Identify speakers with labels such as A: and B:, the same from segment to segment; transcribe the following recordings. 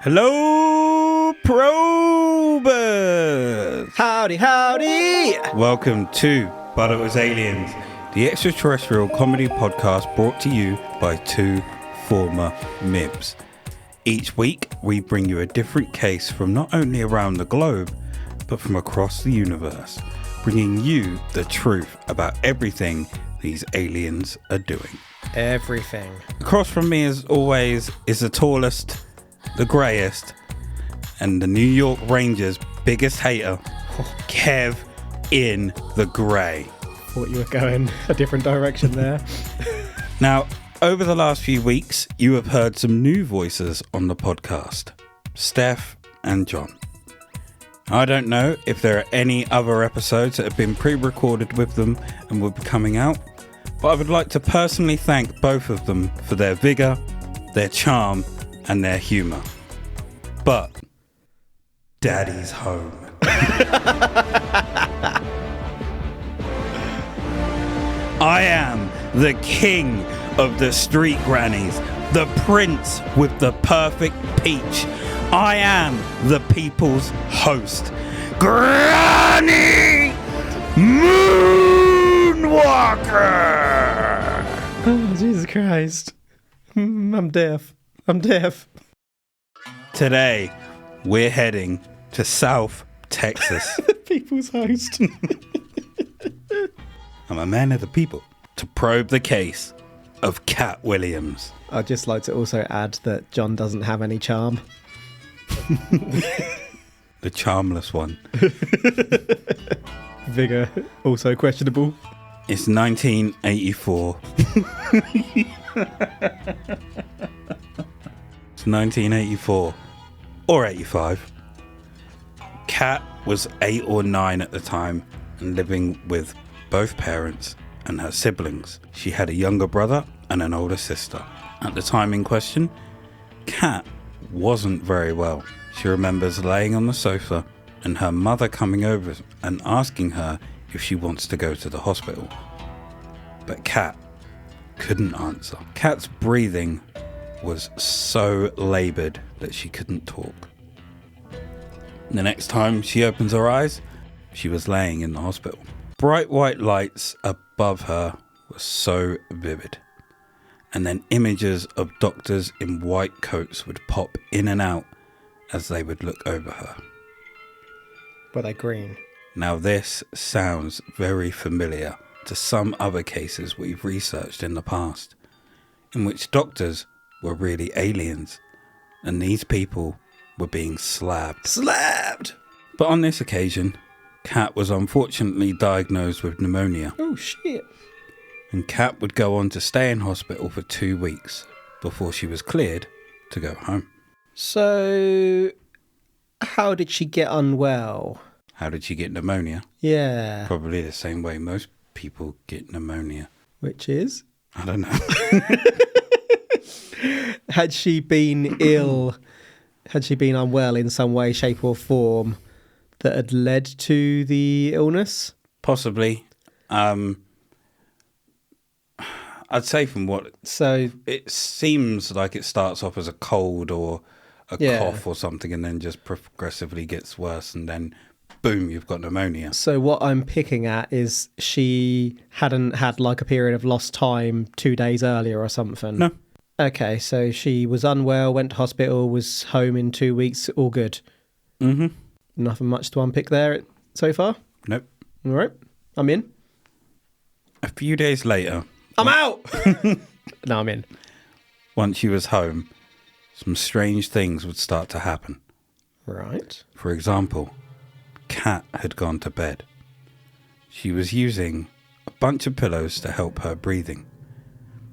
A: Hello, probers!
B: Howdy, howdy!
A: Welcome to But It Was Aliens, the extraterrestrial comedy podcast brought to you by two former MIBs. Each week, we bring you a different case from not only around the globe, but from across the universe, bringing you the truth about everything these aliens are doing.
B: Everything.
A: Across from me, as always, is the tallest, the greyest, and the New York Rangers' biggest hater, Kev in the Grey.
B: Thought you were going a different direction there.
A: Now, over the last few weeks, you have heard some new voices on the podcast, Steph and John. I don't know if there are any other episodes that have been pre-recorded with them and will be coming out, but I would like to personally thank both of them for their vigour, their charm, and their humour. But Daddy's home. I am the king of the street grannies, the prince with the perfect peach. I am the people's host, Granny Moonwalker.
B: Oh, Jesus Christ. I'm deaf. Today,
A: we're heading to South Texas.
B: the people's host.
A: I'm a man of the people. To probe the case of Cat Williams.
B: I'd just like to also add that John doesn't have any charm.
A: The charmless one.
B: Vigour, also questionable.
A: It's 1984. It's 1984. Or 85. Cat was 8 or 9 at the time and living with both parents and her siblings. She had a younger brother and an older sister. At the time in question, Cat wasn't very well. She remembers laying on the sofa and her mother coming over and asking her if she wants to go to the hospital. But Cat couldn't answer. Cat's breathing was so laboured that she couldn't talk. The next time she opens her eyes, she was laying in the hospital. Bright white lights above her were so vivid. And then images of doctors in white coats would pop in and out as they would look over her.
B: Were they green?
A: Now this sounds very familiar to some other cases we've researched in the past, in which doctors were really aliens, and these people were being slabbed. But on this occasion, Cat was unfortunately diagnosed with pneumonia.
B: Oh, shit.
A: And Cat would go on to stay in hospital for 2 weeks before she was cleared to go home.
B: So, how did she get unwell?
A: How did she get pneumonia?
B: Yeah.
A: Probably the same way most people get pneumonia.
B: Which is?
A: I don't know.
B: Had she been ill, had she been unwell in some way, shape or form that had led to the illness?
A: Possibly. I'd say from what...
B: So
A: it seems like it starts off as a cold or a cough or something and then just progressively gets worse and then boom, you've got pneumonia.
B: So what I'm picking at is she hadn't had like a period of lost time 2 days earlier or something.
A: No.
B: Okay, so she was unwell, went to hospital, was home in 2 weeks, all good.
A: Mm-hmm.
B: Nothing much to unpick there so far?
A: Nope.
B: All right, I'm in.
A: A few days later...
B: I'm out! No, I'm in.
A: Once she was home, some strange things would start to happen.
B: Right.
A: For example, Cat had gone to bed. She was using a bunch of pillows to help her breathing.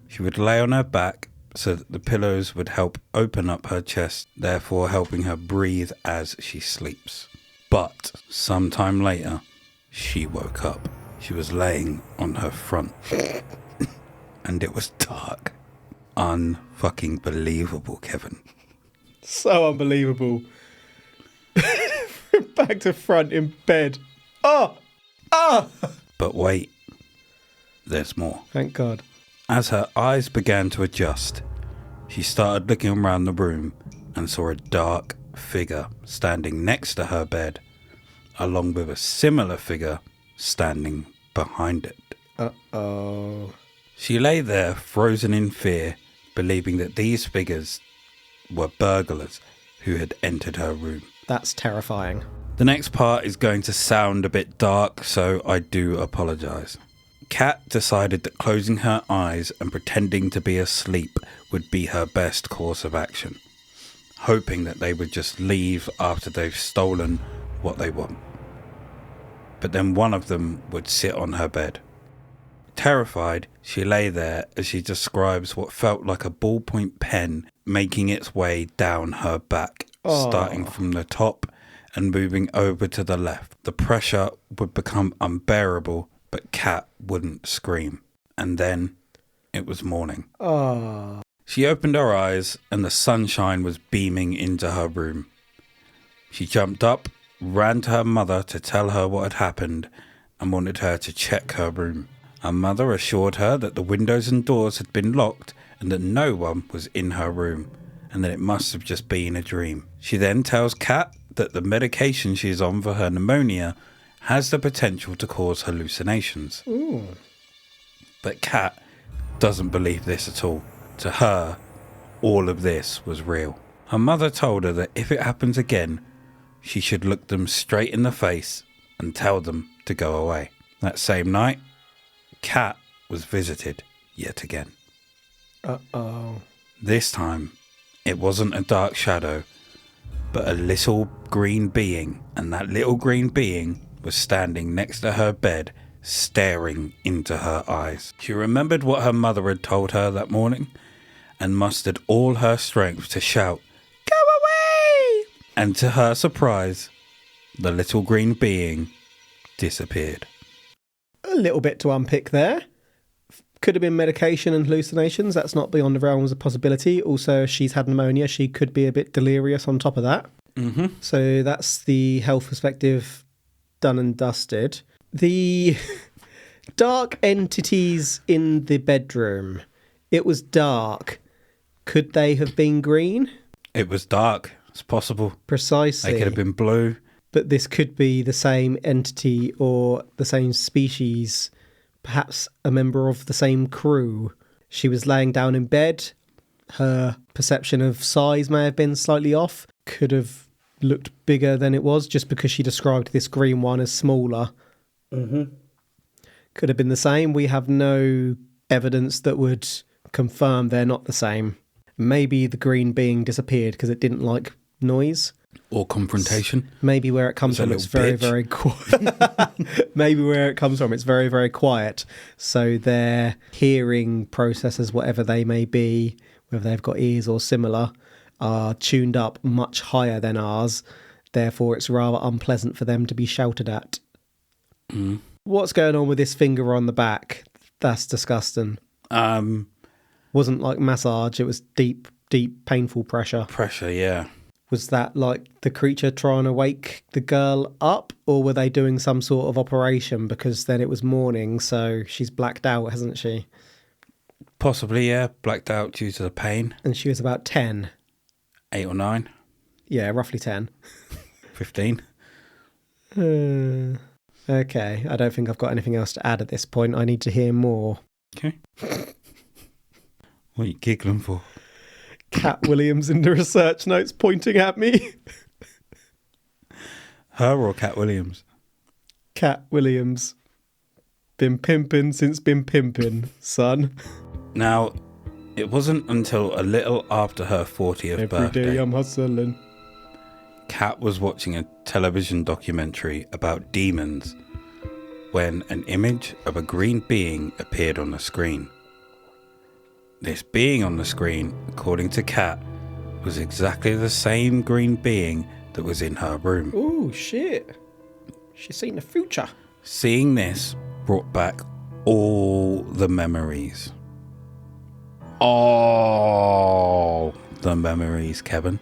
A: She would lay on her back so that the pillows would help open up her chest, therefore helping her breathe as she sleeps. But sometime later, she woke up. She was laying on her front. And it was dark. Unfucking believable, Kevin.
B: So unbelievable. Back to front in bed. Oh!
A: But wait, there's more.
B: Thank God.
A: As her eyes began to adjust, she started looking around the room and saw a dark figure standing next to her bed, along with a similar figure standing behind it.
B: Uh-oh.
A: She lay there frozen in fear, believing that these figures were burglars who had entered her room.
B: That's terrifying.
A: The next part is going to sound a bit dark, so I do apologise. Kat decided that closing her eyes and pretending to be asleep would be her best course of action, hoping that they would just leave after they've stolen what they want. But then one of them would sit on her bed. Terrified, she lay there as she describes what felt like a ballpoint pen making its way down her back, starting from the top and moving over to the left. The pressure would become unbearable, but Kat wouldn't scream. And then it was morning.
B: Oh.
A: She opened her eyes and the sunshine was beaming into her room. She jumped up, ran to her mother to tell her what had happened and wanted her to check her room. Her mother assured her that the windows and doors had been locked and that no one was in her room and that it must have just been a dream. She then tells Kat that the medication she is on for her pneumonia has the potential to cause hallucinations.
B: Ooh.
A: But Kat doesn't believe this at all. To her, all of this was real. Her mother told her that if it happens again, she should look them straight in the face and tell them to go away. That same night, Kat was visited yet again.
B: Uh-oh.
A: This time, it wasn't a dark shadow, but a little green being, and that little green being was standing next to her bed, staring into her eyes. She remembered what her mother had told her that morning and mustered all her strength to shout, "Go away!" And to her surprise, the little green being disappeared.
B: A little bit to unpick there. Could have been medication and hallucinations. That's not beyond the realms of possibility. Also, she's had pneumonia. She could be a bit delirious on top of that.
A: Mm-hmm.
B: So that's the health perspective done and dusted. The dark entities in the bedroom. It was dark. Could they have been green?
A: It was dark. It's possible.
B: Precisely.
A: They could have been blue.
B: But this could be the same entity or the same species, perhaps a member of the same crew. She was laying down in bed. Her perception of size may have been slightly off. Could have looked bigger than it was just because she described this green one as smaller.
A: Mm-hmm.
B: Could have been the same. We have no evidence that would confirm they're not the same. Maybe the green being disappeared because it didn't like noise.
A: Or confrontation.
B: Maybe where it comes from, it's very, very quiet. Maybe where it comes from, it's very, very quiet. So their hearing processes, whatever they may be, whether they've got ears or similar, are tuned up much higher than ours. Therefore, it's rather unpleasant for them to be shouted at.
A: Mm.
B: What's going on with this finger on the back? That's disgusting. Wasn't like massage. It was deep, deep, painful pressure.
A: Pressure, yeah.
B: Was that like the creature trying to wake the girl up, or were they doing some sort of operation? Because then it was morning, so she's blacked out, hasn't she?
A: Possibly, yeah. Blacked out due to the pain.
B: And she was about 10.
A: 8 or 9.
B: Yeah, roughly 10.
A: 15.
B: Okay, I don't think I've got anything else to add at this point. I need to hear more.
A: Okay. What are you giggling for?
B: Kat Williams in the research notes pointing at me.
A: Her or Kat Williams?
B: Kat Williams. Been pimping since been pimping, son.
A: Now, it wasn't until a little after her 40th birthday.
B: Every day I'm hustling.
A: Kat was watching a television documentary about demons when an image of a green being appeared on the screen. This being on the screen, according to Kat, was exactly the same green being that was in her room.
B: Ooh, shit. She's seen the future.
A: Seeing this brought back all the memories. All the memories, Kevin.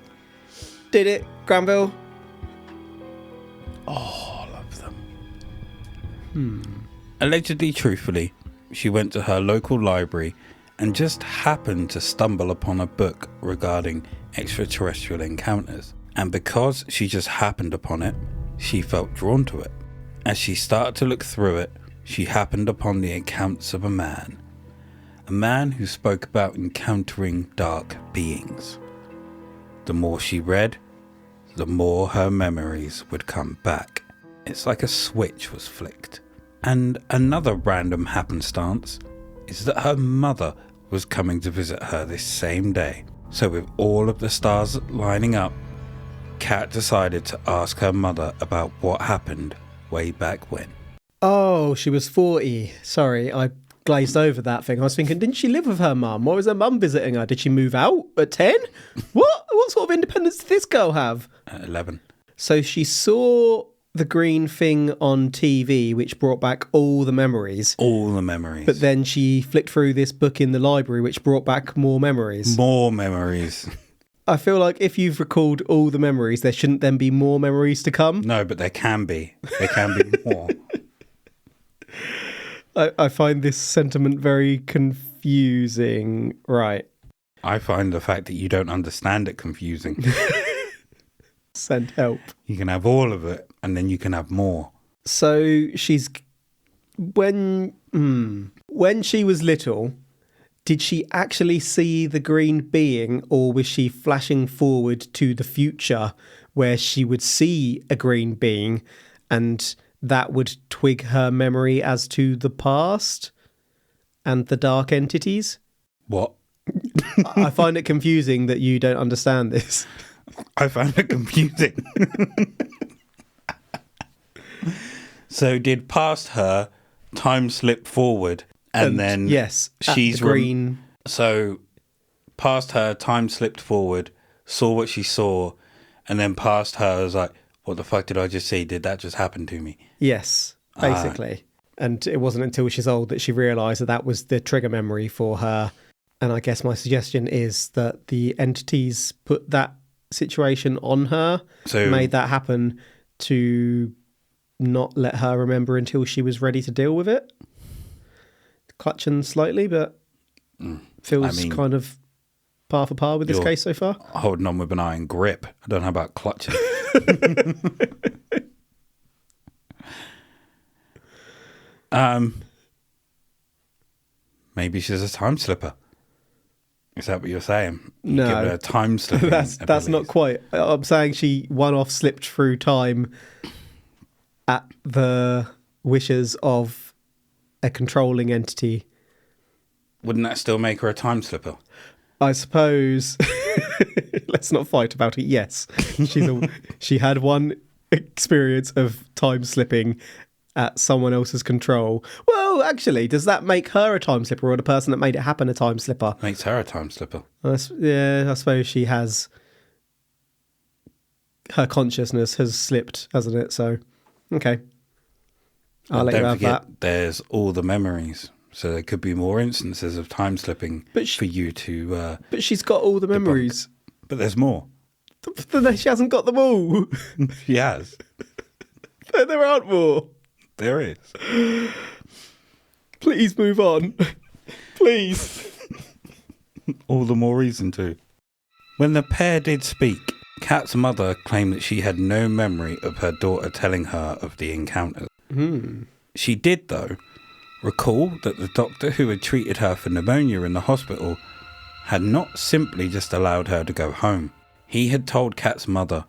B: Did it, Granville?
A: All of them. Allegedly, truthfully, she went to her local library and just happened to stumble upon a book regarding extraterrestrial encounters. And because she just happened upon it, she felt drawn to it. As she started to look through it, she happened upon the accounts of a man who spoke about encountering dark beings. The more she read, the more her memories would come back. It's like a switch was flicked. And another random happenstance is that her mother was coming to visit her this same day. So with all of the stars lining up, Kat decided to ask her mother about what happened way back when.
B: Oh, she was 40. Sorry, I glazed over that thing. I was thinking, didn't she live with her mum? Why was her mum visiting her? Did she move out at 10? What sort of independence did this girl have?
A: At 11.
B: So she saw the green thing on TV, which brought back all the memories.
A: All the memories.
B: But then she flicked through this book in the library, which brought back more memories.
A: More memories.
B: I feel like if you've recalled all the memories, there shouldn't then be more memories to come.
A: No, but there can be. There can be more.
B: I find this sentiment very confusing. Right.
A: I find the fact that you don't understand it confusing.
B: Send help.
A: You can have all of it, and then you can have more.
B: So she's... When she was little, did she actually see the green being, or was she flashing forward to the future where she would see a green being and that would twig her memory as to the past and the dark entities?
A: What?
B: I find it confusing that you don't understand this.
A: I found it confusing. So did past her time slip forward and then
B: yes,
A: she's
B: the green.
A: So past her time slipped forward, saw what she saw, and then past her was like, what the fuck did I just see? Did that just happen to me?
B: Yes, basically. And it wasn't until she's old that she realised that that was the trigger memory for her. And I guess my suggestion is that the entities put that situation on her,
A: So
B: made that happen to not let her remember until she was ready to deal with it. Clutching slightly, but feels kind of par for par with this case so far.
A: holding on with an iron grip. I don't know about clutching. Maybe she's a time slipper. Is that what you're saying? You
B: No.
A: give her a time slipping
B: That's not quite. I'm saying she one-off slipped through time at the wishes of a controlling entity.
A: Wouldn't that still make her a time slipper?
B: I suppose. Let's not fight about it. Yes, she had one experience of time slipping at someone else's control. Well, actually, does that make her a time slipper, or the person that made it happen a time slipper?
A: Makes her a time slipper.
B: Yeah, I suppose she has. Her consciousness has slipped, hasn't it? So, okay. I'll let you have that.
A: There's all the memories. So there could be more instances of time slipping for you to...
B: but she's got all the memories.
A: But there's more.
B: She hasn't got them all.
A: She has.
B: There aren't more.
A: There is.
B: Please move on. Please.
A: All the more reason to. When the pair did speak, Kat's mother claimed that she had no memory of her daughter telling her of the encounter. She did, though, recall that the doctor who had treated her for pneumonia in the hospital had not simply just allowed her to go home. He had told Kat's mother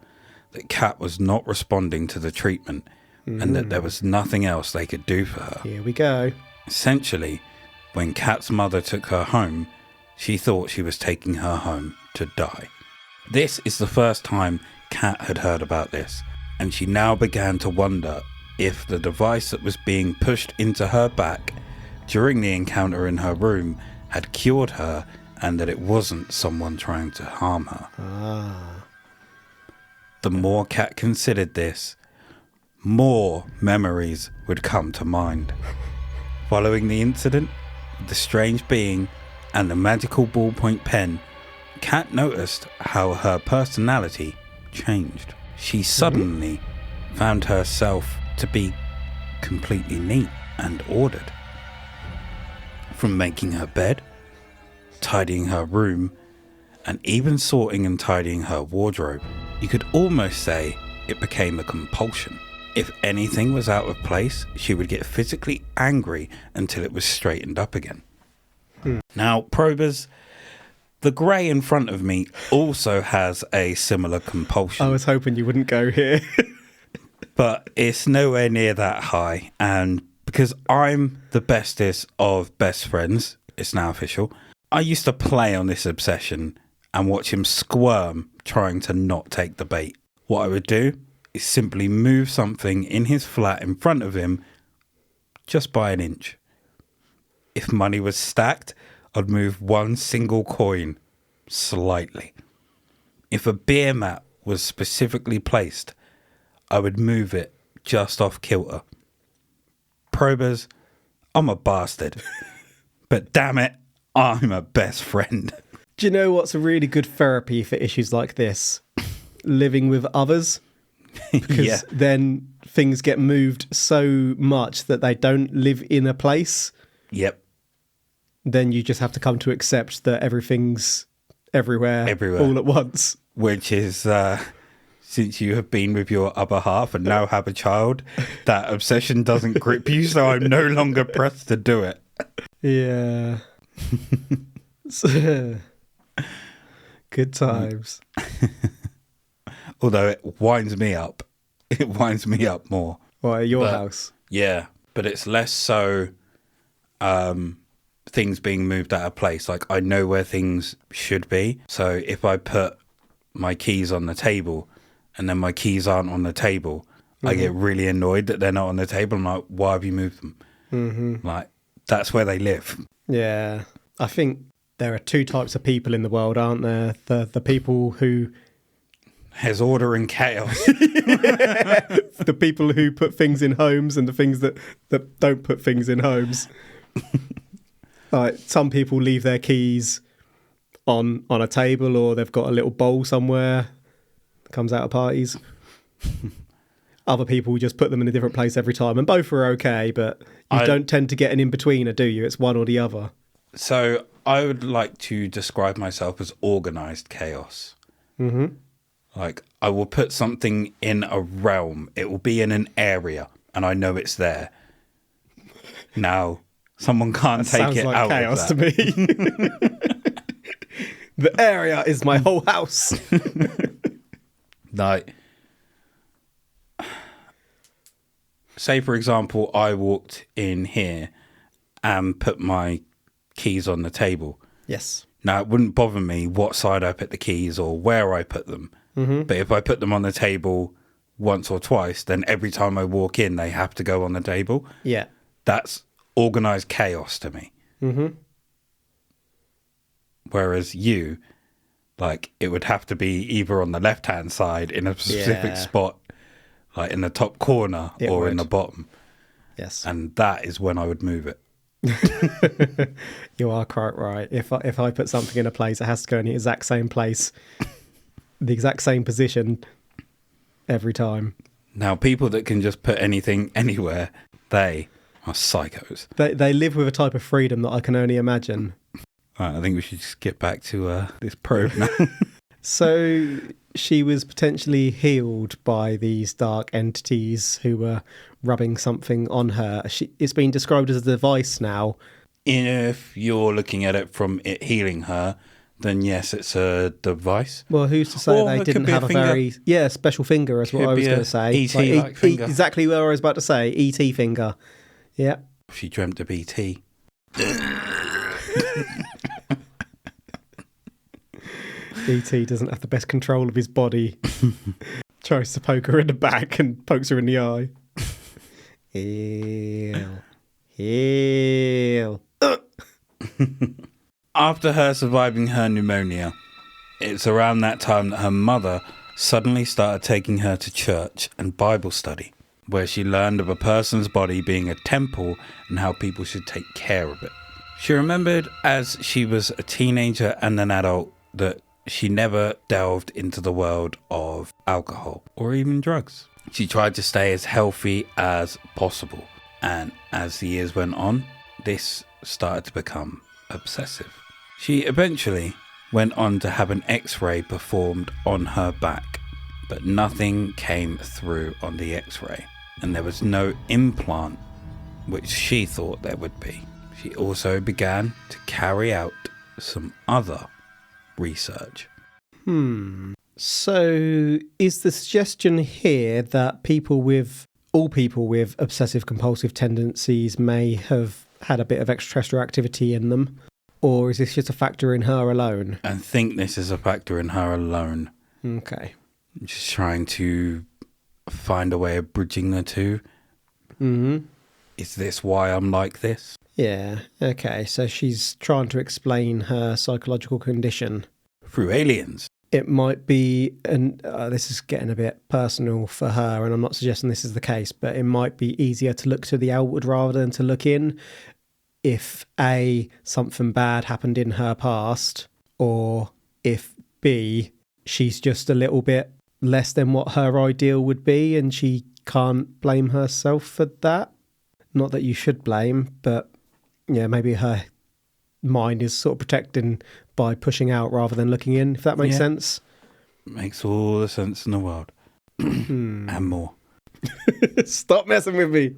A: that Kat was not responding to the treatment and that there was nothing else they could do for her.
B: Here we go.
A: Essentially, when Kat's mother took her home, she thought she was taking her home to die. This is the first time Kat had heard about this, and she now began to wonder if the device that was being pushed into her back during the encounter in her room had cured her and that it wasn't someone trying to harm her. The more Kat considered this, more memories would come to mind. Following the incident with the strange being and the magical ballpoint pen, Kat noticed how her personality changed. She suddenly found herself to be completely neat and ordered. From making her bed, tidying her room, and even sorting and tidying her wardrobe. You could almost say it became a compulsion. If anything was out of place, she would get physically angry until it was straightened up again. Now, probers, the grey in front of me also has a similar compulsion.
B: I was hoping you wouldn't go here.
A: But it's nowhere near that high. And because I'm the bestest of best friends, it's now official, I used to play on this obsession and watch him squirm trying to not take the bait. What I would do is simply move something in his flat in front of him just by an inch. If money was stacked, I'd move one single coin slightly. If a beer mat was specifically placed, I would move it just off kilter. Probers, I'm a bastard. But damn it, I'm a best friend.
B: Do you know what's a really good therapy for issues like this? Living with others. Because then things get moved so much that they don't live in a place.
A: Yep.
B: Then you just have to come to accept that everything's everywhere. All at once.
A: Which is, since you have been with your other half and now have a child, that obsession doesn't grip you, so I'm no longer pressed to do it.
B: Yeah. Good times.
A: Although it winds me up. It winds me up more.
B: What, at your house?
A: Yeah, but it's less so things being moved out of place. Like, I know where things should be. So if I put my keys on the table and then my keys aren't on the table, I get really annoyed that they're not on the table. I'm like, why have you moved them? Like, that's where they live.
B: Yeah. I think there are two types of people in the world, aren't there? The people who...
A: There's order and chaos.
B: The people who put things in homes and the things that don't put things in homes. Like, some people leave their keys on a table, or they've got a little bowl somewhere that comes out of parties. Other people just put them in a different place every time, and both are okay, but you don't tend to get an in-betweener, do you? It's one or the other.
A: So I would like to describe myself as organised chaos. Like, I will put something in a realm. It will be in an area, and I know it's there. Now, someone can't take it out of that.
B: Sounds like chaos to me. The area is my whole house.
A: Like, say, for example, I walked in here and put my keys on the table.
B: Yes.
A: Now, it wouldn't bother me what side I put the keys or where I put them. But if I put them on the table once or twice, then every time I walk in, they have to go on the table.
B: Yeah.
A: That's organised chaos to me. Whereas you, like, it would have to be either on the left-hand side in a specific spot, like in the top corner or in the bottom.
B: Yes.
A: And that is when I would move it.
B: You are quite right. If I put something in a place, it has to go in the exact same place, the exact same position every time.
A: Now, people that can just put anything anywhere, they are psychos.
B: They live with a type of freedom that I can only imagine.
A: Right, I think we should just get back to this probe now.
B: So she was potentially healed by these dark entities who were rubbing something on her. It's been described as a device now.
A: If you're looking at it from it healing her, then yes, it's a device.
B: Well, who's to say they didn't have a very special finger, is what I was going to say.
A: ET-like finger.
B: Exactly what I was about to say. ET finger. Yeah.
A: She dreamt of ET.
B: ET doesn't have the best control of his body. Tries to poke her in the back and pokes her in the eye. Heal.
A: After her surviving her pneumonia, it's around that time that her mother suddenly started taking her to church and Bible study, where she learned of a person's body being a temple and how people should take care of it. She remembered as she was a teenager and an adult that she never delved into the world of alcohol or even drugs. She tried to stay as healthy as possible, and as the years went on, this started to become obsessive. She eventually went on to have an X-ray performed on her back, but nothing came through on the X-ray, and there was no implant, which she thought there would be. She also began to carry out some other research.
B: So is the suggestion here that all people with obsessive compulsive tendencies may have had a bit of extraterrestrial activity in them? Or is this just a factor in her alone?
A: I think this is a factor in her alone.
B: Okay.
A: Just trying to find a way of bridging the two.
B: Mm-hmm.
A: Is this why I'm like this?
B: Yeah, okay. So she's trying to explain her psychological condition.
A: Through aliens.
B: It might be, and this is getting a bit personal for her, and I'm not suggesting this is the case, but it might be easier to look to the outward rather than to look in. If A, something bad happened in her past, or if B, she's just a little bit less than what her ideal would be and she can't blame herself for that. Not that you should blame, but yeah, maybe her mind is sort of protecting by pushing out rather than looking in, if that makes sense.
A: Makes all the sense in the world. And more.
B: Stop messing with me.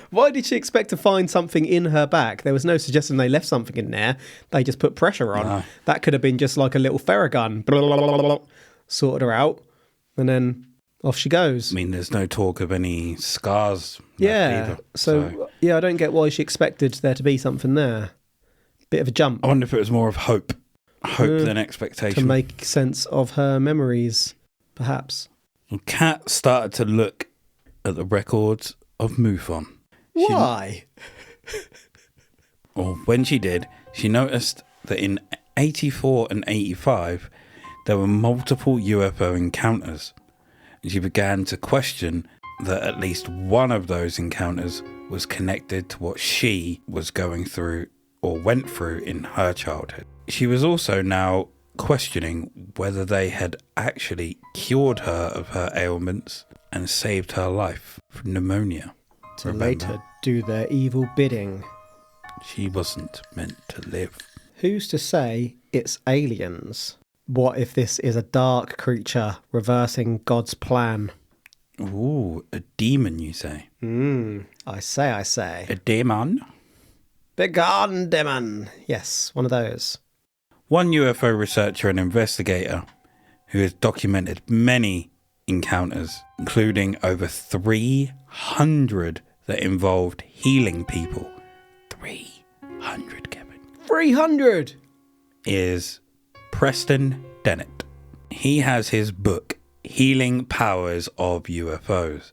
B: Why did she expect to find something in her back? There was no suggestion they left something in there. They just put pressure on.
A: No.
B: That could have been just like a little Theragun. Blah, blah, blah, blah, sorted her out. And then off she goes.
A: I mean, there's no talk of any scars.
B: Yeah.
A: Either,
B: So, I don't get why she expected there to be something there. Bit of a jump.
A: I wonder if it was more of hope. Hope than expectation.
B: To make sense of her memories, perhaps.
A: Kat started to look at the records of MUFON.
B: Why?
A: Or when she did, she noticed that in 84 and 85, there were multiple UFO encounters. And she began to question that at least one of those encounters was connected to what she was going through or went through in her childhood. She was also now questioning whether they had actually cured her of her ailments and saved her life from pneumonia.
B: To later do their evil bidding.
A: She wasn't meant to live.
B: Who's to say it's aliens? What if this is a dark creature reversing God's plan?
A: Ooh, a demon, you say?
B: I say.
A: A demon?
B: Begone, demon. Yes, one of those.
A: One UFO researcher and investigator who has documented many encounters, including over 300 that involved healing people. 300, Kevin.
B: 300!
A: Is Preston Dennett. He has his book, Healing Powers of UFOs.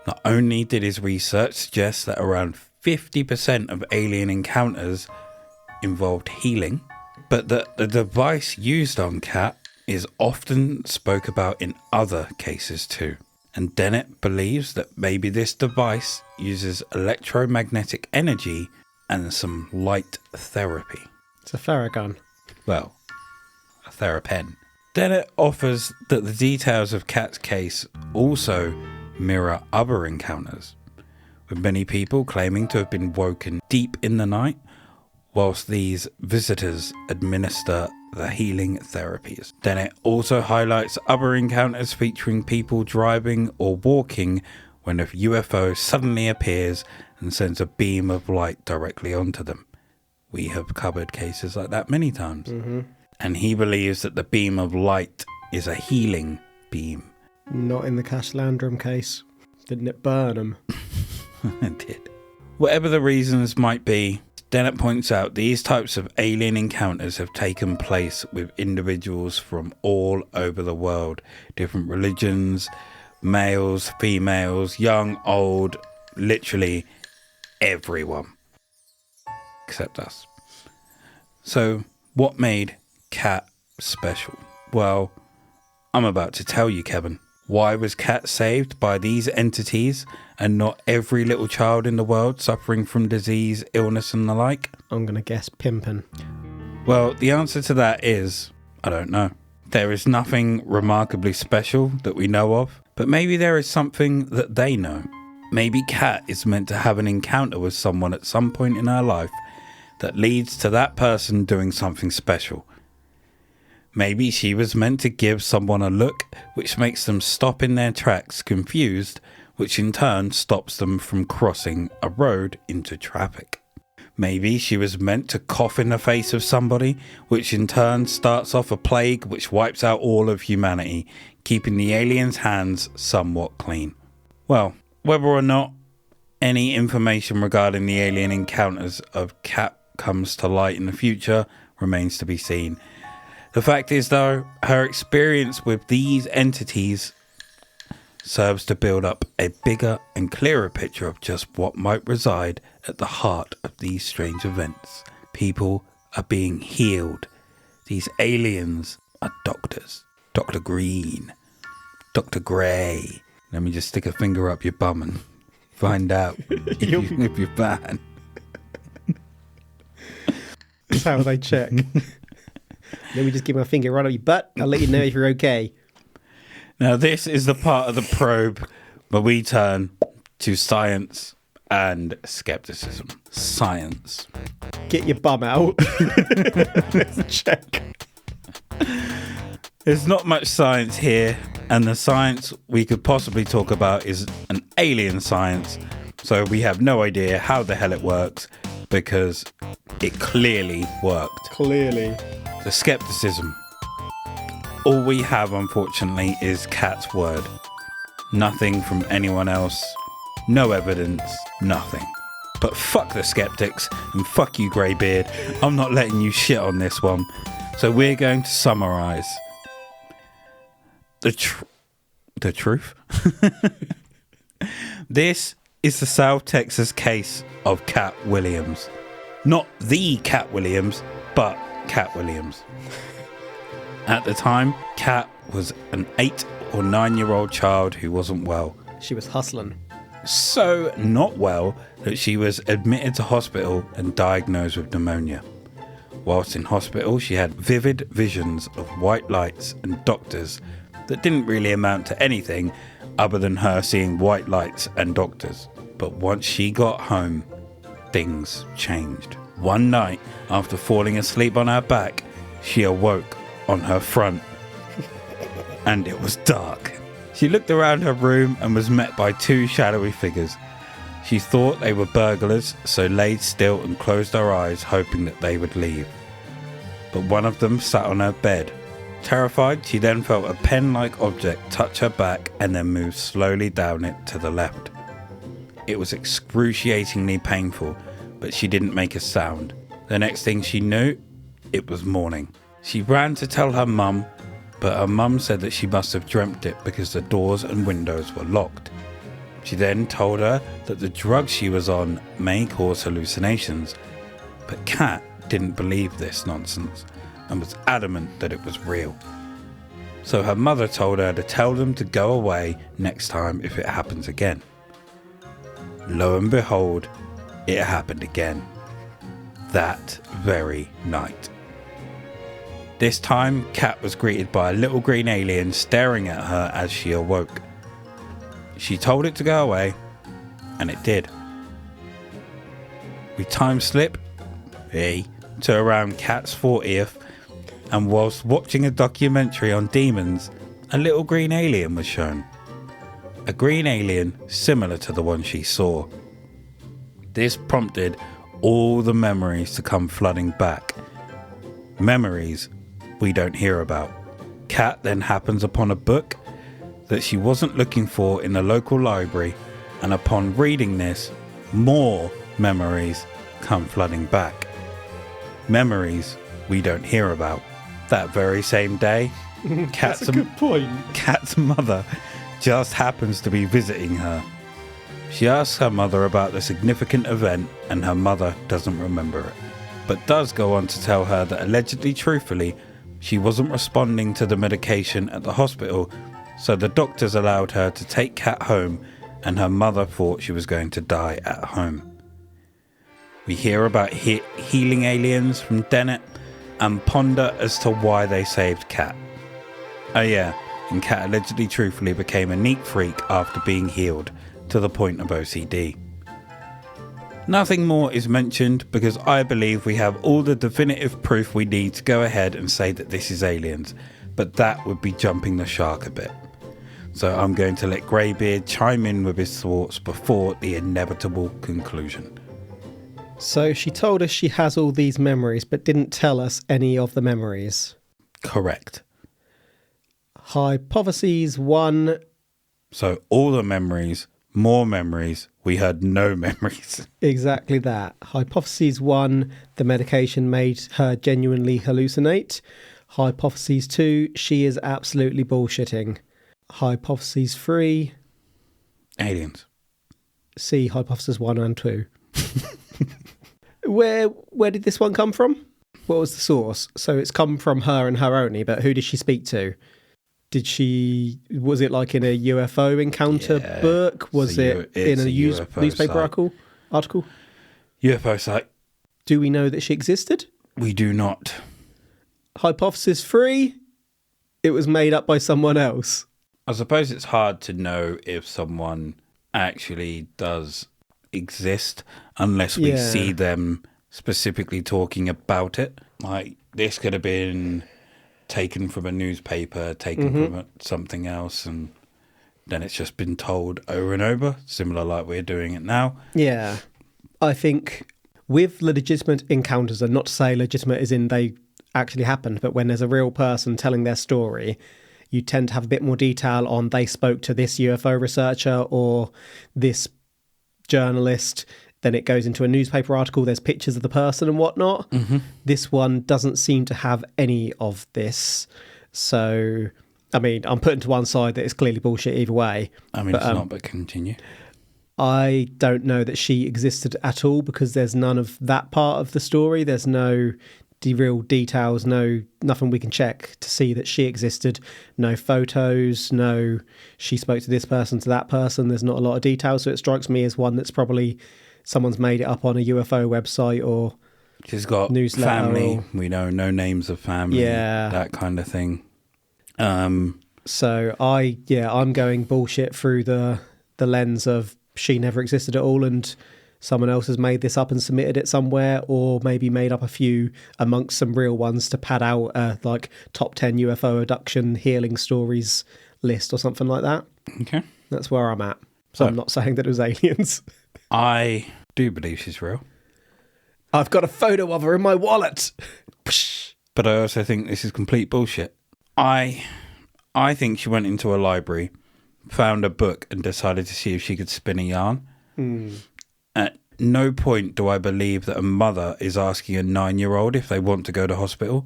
A: Not only did his research suggest that around 50% of alien encounters involved healing, but that the device used on Kat is often spoke about in other cases too. And Dennett believes that maybe this device uses electromagnetic energy and some light therapy.
B: It's a Theragun.
A: Well, a Therapen. Dennett offers that the details of Kat's case also mirror other encounters, with many people claiming to have been woken deep in the night whilst these visitors administer the healing therapies. Dennett also highlights other encounters featuring people driving or walking when a UFO suddenly appears and sends a beam of light directly onto them. We have covered cases like that many times. And he believes that the beam of light is a healing beam.
B: Not in the Cash Landrum case. Didn't it burn them?
A: It did. Whatever the reasons might be, Dennett points out these types of alien encounters have taken place with individuals from all over the world. Different religions, males, females, young, old, literally everyone. Except us. So, what made Kat special? Well, I'm about to tell you, Kevin. Why was Kat saved by these entities and not every little child in the world suffering from disease, illness and the like?
B: I'm going to guess pimping.
A: Well, the answer to that is, I don't know. There is nothing remarkably special that we know of, but maybe there is something that they know. Maybe Kat is meant to have an encounter with someone at some point in her life that leads to that person doing something special. Maybe she was meant to give someone a look which makes them stop in their tracks confused, which in turn stops them from crossing a road into traffic. Maybe she was meant to cough in the face of somebody, which in turn starts off a plague which wipes out all of humanity, keeping the aliens' hands somewhat clean. Well, whether or not any information regarding the alien encounters of Kat comes to light in the future remains to be seen. The fact is, though, her experience with these entities serves to build up a bigger and clearer picture of just what might reside at the heart of these strange events. People are being healed. These aliens are doctors. Dr. Green. Dr. Grey. Let me just stick a finger up your bum and find out if you're bad.
B: That's how they check. Let me just give my finger right up your butt. I'll let you know if you're okay.
A: Now, this is the part of the probe where we turn to science and skepticism. Science.
B: Get your bum out. Let's check.
A: There's not much science here, and the science we could possibly talk about is an alien science, so we have no idea how the hell it works, because it clearly worked.
B: Clearly.
A: The skepticism. All we have, unfortunately, is Kat's word. Nothing from anyone else. No evidence. Nothing. But fuck the skeptics, and fuck you, Greybeard. I'm not letting you shit on this one. So we're going to summarise. The truth? This is the South Texas case of Kat Williams. Not the Kat Williams, but Kat Williams. At the time, Kat was an 8 or 9-year-old child who wasn't well.
B: She was hustling.
A: So not well that she was admitted to hospital and diagnosed with pneumonia. Whilst in hospital, she had vivid visions of white lights and doctors that didn't really amount to anything other than her seeing white lights and doctors. But once she got home, things changed. One night, after falling asleep on her back, she awoke on her front, and it was dark. She looked around her room and was met by 2 shadowy figures. She thought they were burglars, so laid still and closed her eyes, hoping that they would leave. But one of them sat on her bed. Terrified, she then felt a pen-like object touch her back and then move slowly down it to the left. It was excruciatingly painful, but she didn't make a sound. The next thing she knew, it was morning. She ran to tell her mum, but her mum said that she must have dreamt it because the doors and windows were locked. She then told her that the drugs she was on may cause hallucinations, but Kat didn't believe this nonsense and was adamant that it was real. So her mother told her to tell them to go away next time if it happens again. Lo and behold, it happened again. That very night. This time, Kat was greeted by a little green alien staring at her as she awoke. She told it to go away, and it did. We time slip to around Kat's 40th, and whilst watching a documentary on demons, a little green alien was shown. A green alien similar to the one she saw. This prompted all the memories to come flooding back. Memories we don't hear about. Kat then happens upon a book that she wasn't looking for in the local library, and upon reading this, more memories come flooding back. Memories we don't hear about. That very same day,
B: That's a good point.
A: Kat's mother just happens to be visiting her. She asks her mother about the significant event, and her mother doesn't remember it, but does go on to tell her that allegedly truthfully, she wasn't responding to the medication at the hospital, so the doctors allowed her to take Kat home, and her mother thought she was going to die at home. We hear about healing aliens from Dennett and ponder as to why they saved Kat. Oh yeah, and Kat allegedly truthfully became a neat freak after being healed to the point of OCD. Nothing more is mentioned because I believe we have all the definitive proof we need to go ahead and say that this is aliens, but that would be jumping the shark a bit. So I'm going to let Greybeard chime in with his thoughts before the inevitable conclusion.
B: So she told us she has all these memories, but didn't tell us any of the memories.
A: Correct.
B: Hypothesis 1.
A: So all the memories, more memories, we had no memories.
B: Exactly that. Hypothesis 1, the medication made her genuinely hallucinate. Hypothesis 2, she is absolutely bullshitting. Hypothesis 3.
A: Aliens.
B: See hypothesis 1 and 2. Where did this one come from? What was the source? So it's come from her and her only, but who did she speak to? Was it like in a UFO encounter book? Was it in a newspaper article?
A: UFO site.
B: Do we know that she existed?
A: We do not.
B: Hypothesis 3, it was made up by someone else.
A: I suppose it's hard to know if someone actually does exist unless we see them specifically talking about it. Like, this could have been taken from a newspaper, taken from something else, and then it's just been told over and over, similar like we're doing it now.
B: Yeah. I think with legitimate encounters, and not to say legitimate as in they actually happened, but when there's a real person telling their story, you tend to have a bit more detail on they spoke to this UFO researcher or this journalist. Then it goes into a newspaper article, there's pictures of the person and whatnot. This one doesn't seem to have any of this. So, I mean, I'm putting to one side that it's clearly bullshit either way.
A: I mean, it's not, but continue.
B: I don't know that she existed at all because there's none of that part of the story. There's no real details, nothing we can check to see that she existed. No photos, no she spoke to this person, to that person. There's not a lot of details, so it strikes me as one that's probably someone's made it up on a UFO website or
A: she's got
B: newsletter
A: family.
B: or,
A: we know no names of family.
B: Yeah,
A: that kind of thing.
B: So I'm going bullshit through the lens of she never existed at all and someone else has made this up and submitted it somewhere, or maybe made up a few amongst some real ones to pad out like top 10 UFO abduction healing stories list or something like that.
A: Okay.
B: That's where I'm at. So I'm not saying that it was aliens.
A: I do believe she's real.
B: I've got a photo of her in my wallet.
A: But I also think this is complete bullshit. I think she went into a library, found a book and decided to see if she could spin a yarn. At no point do I believe that a mother is asking a 9-year-old if they want to go to hospital.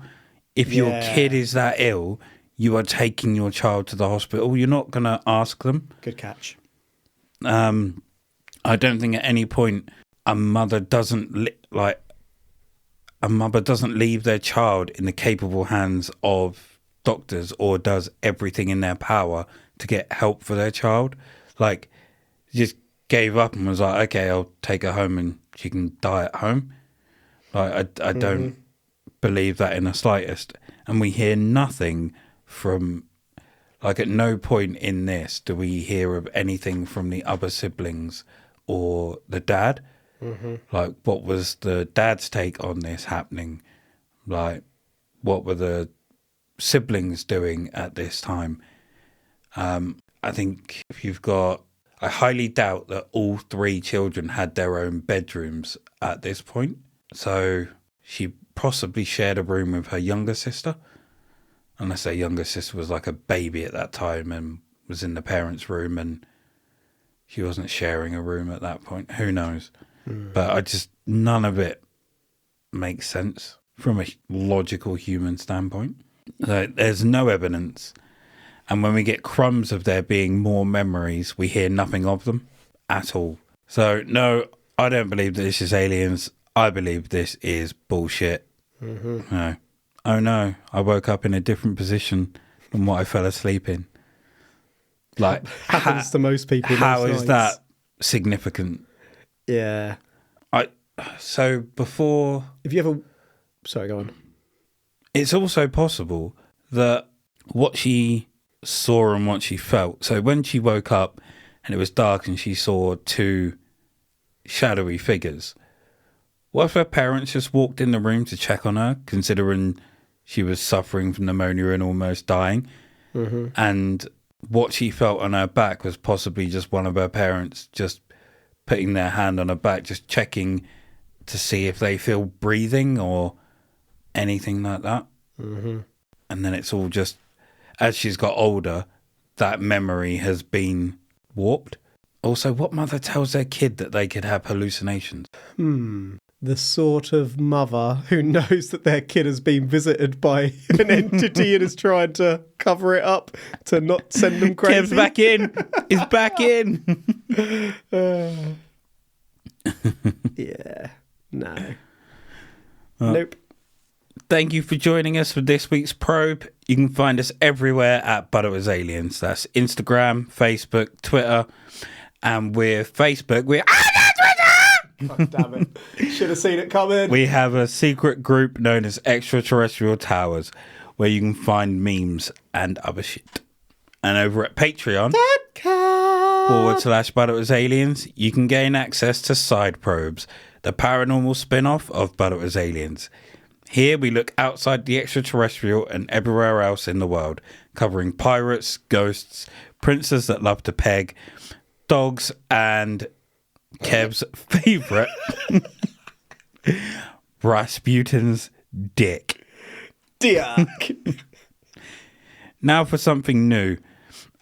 A: If your kid is that ill, you are taking your child to the hospital. You're not going to ask them.
B: Good catch.
A: I don't think at any point a mother doesn't leave their child in the capable hands of doctors or does everything in their power to get help for their child. Like, just gave up and was like, okay, I'll take her home and she can die at home. Like, I don't believe that in the slightest. And we hear nothing from, like, at no point in this do we hear of anything from the other siblings or the dad. Like, what was the dad's take on this happening? Like, what were the siblings doing at this time? I think if you've got, I highly doubt that all 3 children had their own bedrooms at this point. So she possibly shared a room with her younger sister, unless her younger sister was like a baby at that time and was in the parents' room and she wasn't sharing a room at that point. Who knows? But none of it makes sense from a logical human standpoint. Like, there's no evidence. And when we get crumbs of there being more memories, we hear nothing of them at all. So, no, I don't believe that this is aliens. I believe this is bullshit. No. Oh, no, I woke up in a different position than what I fell asleep in. Like,
B: happens to most people.
A: How is that significant?
B: Yeah.
A: So before...
B: If you ever... Sorry, go on.
A: It's also possible that what she saw and what she felt... So when she woke up and it was dark and she saw 2 shadowy figures. What if her parents just walked in the room to check on her, considering she was suffering from pneumonia and almost dying?
B: Mm-hmm.
A: And what she felt on her back was possibly just one of her parents just putting their hand on her back, just checking to see if they feel breathing or anything like that.
B: Mm-hmm.
A: And then it's all just, as she's got older, that memory has been warped. Also, what mother tells their kid that they could have hallucinations?
B: The sort of mother who knows that their kid has been visited by an entity and is trying to cover it up to not send them crazy.
A: Kev's back in. He's back in.
B: Yeah. No. Nope.
A: Thank you for joining us for this week's probe. You can find us everywhere at But It Was Aliens. That's Instagram, Facebook, Twitter. And with Facebook, we're...
B: God damn it. Should have seen it coming.
A: We have a secret group known as Extraterrestrial Towers, where you can find memes and other shit. And over at Patreon, / But It Was Aliens, you can gain access to Side Probes, the paranormal spin-off of But It Was Aliens. Here we look outside the extraterrestrial and everywhere else in the world, covering pirates, ghosts, princes that love to peg, dogs, and Kev's favourite, Rasputin's dick.
B: Dick.
A: Now for something new.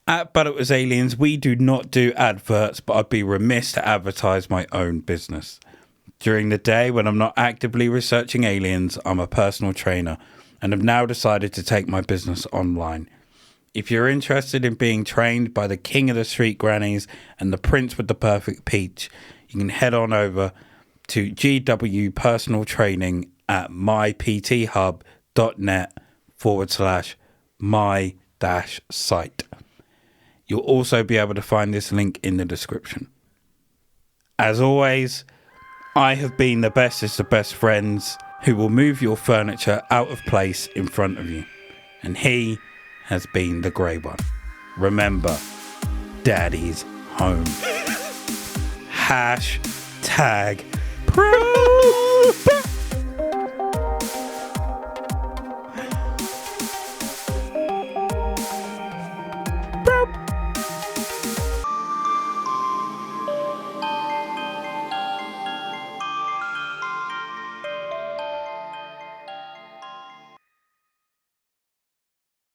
A: At But It Was Aliens, we do not do adverts, but I'd be remiss to advertise my own business. During the day, when I'm not actively researching aliens, I'm a personal trainer and have now decided to take my business online. If you're interested in being trained by the king of the street grannies and the prince with the perfect peach, you can head on over to GW Personal Training at mypthub.net /my-site. You'll also be able to find this link in the description. As always, I have been the bestest of best friends who will move your furniture out of place in front of you. And he has been the grey one. Remember, Daddy's home. #probe.